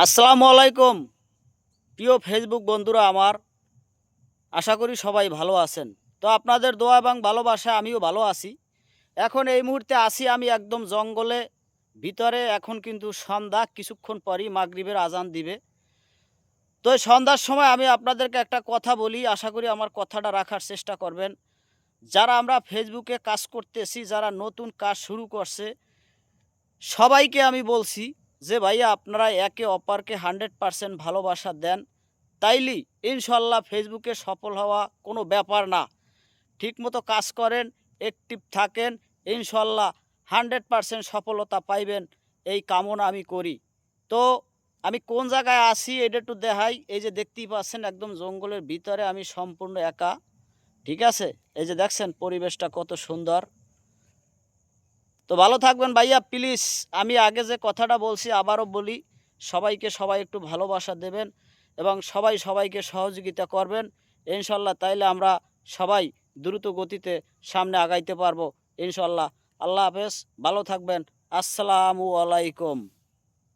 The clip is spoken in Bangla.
আসসালামু আলাইকুম প্রিয় ফেসবুক বন্ধুরা আমার, আশা করি সবাই ভালো আছেন। তো আপনাদের দোয়া এবং ভালোবাসা আমিও ভালো আছি। এখন এই মুহূর্তে আছি আমি একদম জঙ্গলে ভিতরে। এখন কিন্তু সন্ধ্যা, কিছুক্ষণ পরই মাগরিবের আজান দিবে। তো এই সন্ধ্যার সময় আমি আপনাদেরকে একটা কথা বলি, আশা করি আমার কথাটা রাখার চেষ্টা করবেন। যারা আমরা ফেসবুকে কাজ করতেছি, যারা নতুন কাজ শুরু করছে, সবাইকে আমি বলছি যে ভাইয়া আপনারা একে অপরকে 100% ভালোবাসা দেন, তাইলেই ইনশাল্লাহ ফেসবুকে সফল হওয়া কোনো ব্যাপার না। ঠিকমতো কাজ করেন, অ্যাক্টিভ থাকেন, ইনশাল্লাহ 100% সফলতা পাইবেন, এই কামনা আমি করি। তো আমি কোন জায়গায় আছি এটা একটু দেখাই। এই যে দেখতেই পাচ্ছেন একদম জঙ্গলের ভিতরে আমি সম্পূর্ণ একা। ঠিক আছে, এই যে দেখছেন পরিবেশটা কত সুন্দর। তো ভালো থাকবেন ভাইয়া, প্লিজ। আমি আগে যে কথাটা বলছি আবারও বলি, সবাইকে সবাই একটু ভালোবাসা দেবেন এবং সবাই সবাইকে সহযোগিতা করবেন ইনশাল্লাহ। তাইলে আমরা সবাই দ্রুত গতিতে সামনে আগাইতে পারবো ইনশাল্লাহ। আল্লাহ হাফেজ, ভালো থাকবেন। আসসালামু আলাইকুম।